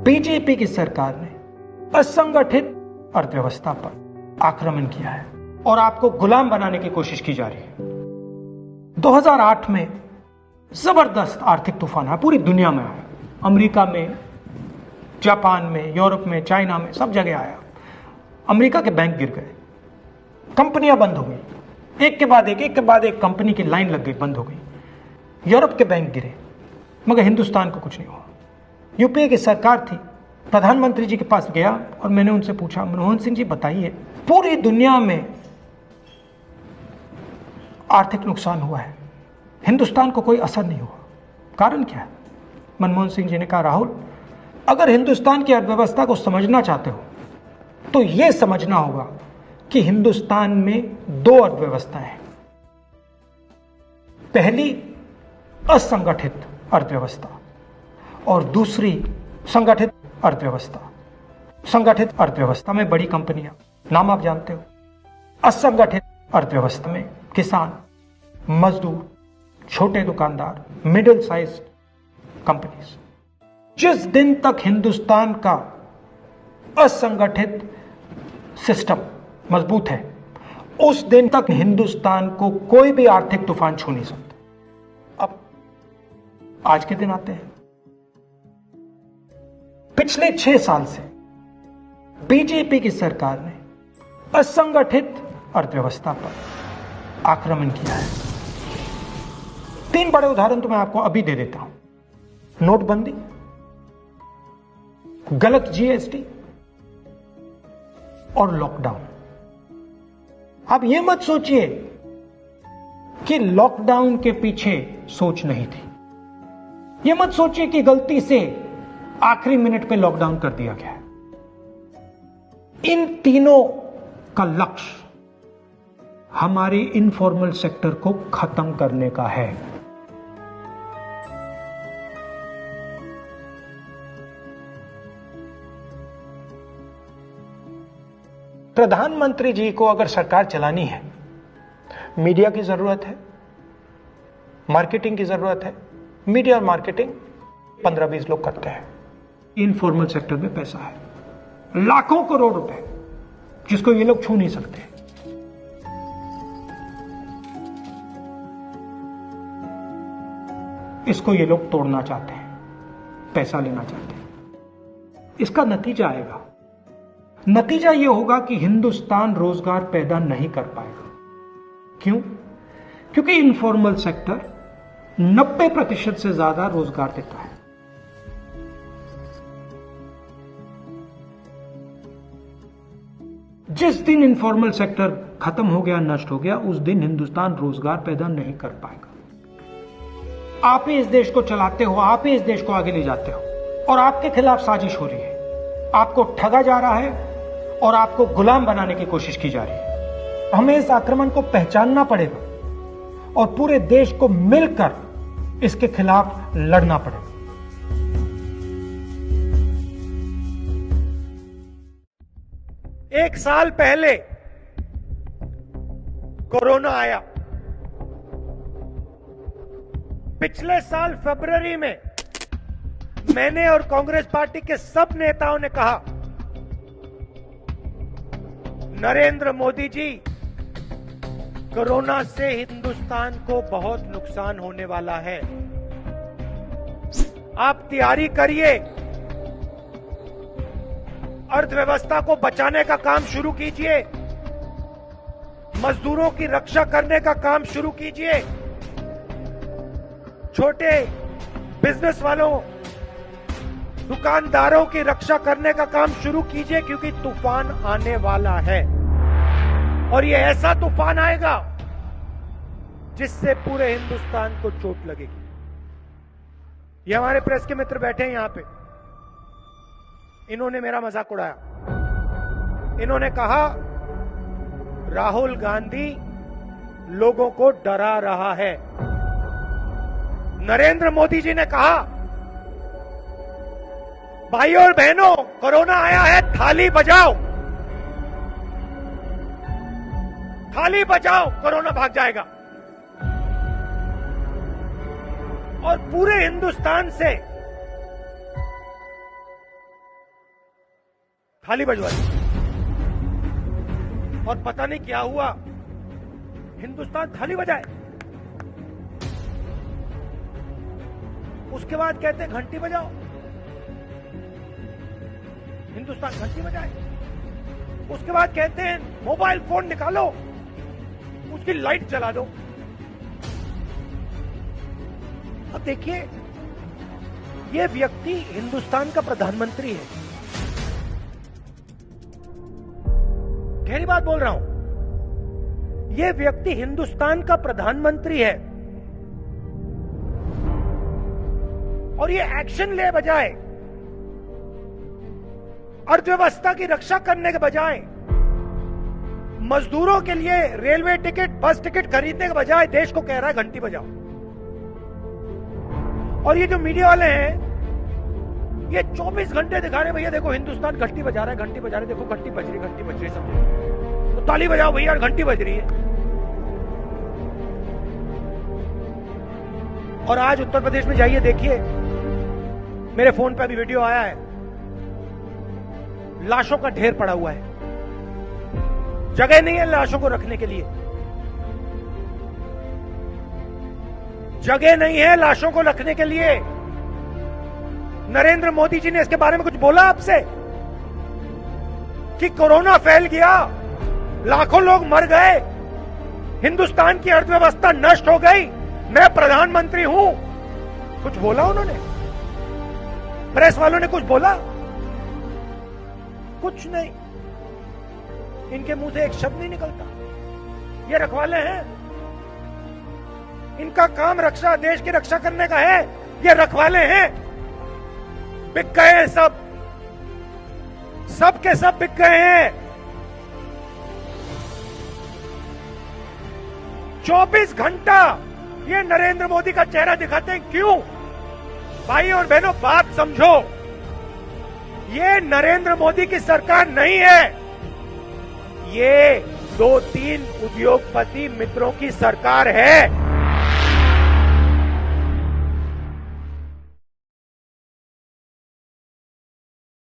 BJP की सरकार ने असंगठित अर्थव्यवस्था पर आक्रमण किया है और आपको गुलाम बनाने की कोशिश की जा रही है। 2008 में जबरदस्त आर्थिक तूफान आया, पूरी दुनिया में आया, अमेरिका में, जापान में, यूरोप में, चाइना में, सब जगह आया। अमेरिका के बैंक गिर गए, कंपनियां बंद हो गई, एक के बाद एक कंपनी की लाइन लग गई, बंद हो गई। यूरोप के बैंक गिरे, मगर हिंदुस्तान को कुछ नहीं हुआ। यूपीए की सरकार थी, प्रधानमंत्री जी के पास गया और मैंने उनसे पूछा, मनमोहन सिंह जी बताइए, पूरी दुनिया में आर्थिक नुकसान हुआ है, हिंदुस्तान को कोई असर नहीं हुआ, कारण क्या है? मनमोहन सिंह जी ने कहा, राहुल, अगर हिंदुस्तान की अर्थव्यवस्था को समझना चाहते हो तो यह समझना होगा कि हिंदुस्तान में दो अर्थव्यवस्थाएं हैं। पहली असंगठित अर्थव्यवस्था और दूसरी संगठित अर्थव्यवस्था। संगठित अर्थव्यवस्था में बड़ी कंपनियां, नाम आप जानते हो। असंगठित अर्थव्यवस्था में किसान, मजदूर, छोटे दुकानदार, मिडिल साइज कंपनीज। जिस दिन तक हिंदुस्तान का असंगठित सिस्टम मजबूत है, उस दिन तक हिंदुस्तान को कोई भी आर्थिक तूफान छू नहीं सकता। अब आज के दिन आते हैं। पिछले 6 साल से बीजेपी की सरकार ने असंगठित अर्थव्यवस्था पर आक्रमण किया है। 3 बड़े उदाहरण तो मैं आपको अभी दे देता हूं। नोटबंदी, गलत जीएसटी और लॉकडाउन। आप यह मत सोचिए कि लॉकडाउन के पीछे सोच नहीं थी। यह मत सोचिए कि गलती से आखिरी मिनट पे लॉकडाउन कर दिया गया है। इन तीनों का लक्ष्य हमारे इनफॉर्मल सेक्टर को खत्म करने का है। प्रधानमंत्री जी को अगर सरकार चलानी है, मीडिया की जरूरत है, मार्केटिंग की जरूरत है। मीडिया और मार्केटिंग 15-20 लोग करते हैं। इनफॉर्मल सेक्टर में पैसा है, लाखों करोड़ रुपए, जिसको ये लोग छू नहीं सकते। इसको ये लोग तोड़ना चाहते हैं, पैसा लेना चाहते हैं। इसका नतीजा आएगा। नतीजा यह होगा कि हिंदुस्तान रोजगार पैदा नहीं कर पाएगा। क्यों? क्योंकि इनफॉर्मल सेक्टर 90% से ज्यादा रोजगार देता है। जिस दिन इनफॉर्मल सेक्टर खत्म हो गया, नष्ट हो गया, उस दिन हिंदुस्तान रोजगार पैदा नहीं कर पाएगा। आप ही इस देश को चलाते हो, आप ही इस देश को आगे ले जाते हो, और आपके खिलाफ साजिश हो रही है। आपको ठगा जा रहा है और आपको गुलाम बनाने की कोशिश की जा रही है। हमें इस आक्रमण को पहचानना पड़ेगा और पूरे देश को मिलकर इसके खिलाफ लड़ना पड़ेगा। एक साल पहले कोरोना आया। पिछले साल फरवरी में मैंने और कांग्रेस पार्टी के सब नेताओं ने कहा, नरेंद्र मोदी जी, कोरोना से हिंदुस्तान को बहुत नुकसान होने वाला है। आप तैयारी करिए, अर्थव्यवस्था को बचाने का काम शुरू कीजिए, मजदूरों की रक्षा करने का काम शुरू कीजिए, छोटे बिजनेस वालों, दुकानदारों की रक्षा करने का काम शुरू कीजिए, क्योंकि तूफान आने वाला है। और ये ऐसा तूफान आएगा जिससे पूरे हिंदुस्तान को चोट लगेगी। ये हमारे प्रेस के मित्र बैठे हैं यहां पे, इन्होंने मेरा मजाक उड़ाया। इन्होंने कहा राहुल गांधी लोगों को डरा रहा है। नरेंद्र मोदी जी ने कहा, भाइयों और बहनों, कोरोना आया है, थाली बजाओ, थाली बजाओ, कोरोना भाग जाएगा। और पूरे हिंदुस्तान से थाली बजवा दी। और पता नहीं क्या हुआ, हिंदुस्तान थाली बजाए। उसके बाद कहते हैं घंटी बजाओ, हिंदुस्तान घंटी बजाए। उसके बाद कहते हैं मोबाइल फोन निकालो, उसकी लाइट जला दो। अब देखिए, ये व्यक्ति हिंदुस्तान का प्रधानमंत्री है, गहरी बात बोल रहा हूं। ये व्यक्ति हिंदुस्तान का प्रधानमंत्री है और ये एक्शन ले बजाय, अर्थव्यवस्था की रक्षा करने के बजाय, मजदूरों के लिए रेलवे टिकट, बस टिकट खरीदने के बजाय देश को कह रहा है घंटी बजाओ। और ये जो मीडिया वाले हैं, ये 24 घंटे दिखा रहे भैया देखो हिंदुस्तान घंटी बजा रहा है, घंटी बजा रहे, देखो घंटी बज रही, समझो तो ताली बजाओ भैया, घंटी बज रही है। और आज उत्तर प्रदेश में जाइए, देखिए, मेरे फोन पे अभी वीडियो आया है, लाशों का ढेर पड़ा हुआ है, जगह नहीं है लाशों को रखने के लिए, जगह नहीं है लाशों को रखने के लिए। नरेंद्र मोदी जी ने इसके बारे में कुछ बोला आपसे कि कोरोना फैल गया, लाखों लोग मर गए, हिंदुस्तान की अर्थव्यवस्था नष्ट हो गई, मैं प्रधानमंत्री हूं? कुछ बोला उन्होंने? प्रेस वालों ने कुछ बोला? कुछ नहीं, इनके मुंह से एक शब्द नहीं निकलता। ये रखवाले हैं, इनका काम रक्षा, देश की रक्षा करने का है। ये रखवाले हैं, बिक गए हैं सब के सब बिक गए हैं। 24 घंटा ये नरेंद्र मोदी का चेहरा दिखाते हैं, क्यों? भाई और बहनों, बात समझो, ये नरेंद्र मोदी की सरकार नहीं है, ये 2-3 उद्योगपति मित्रों की सरकार है।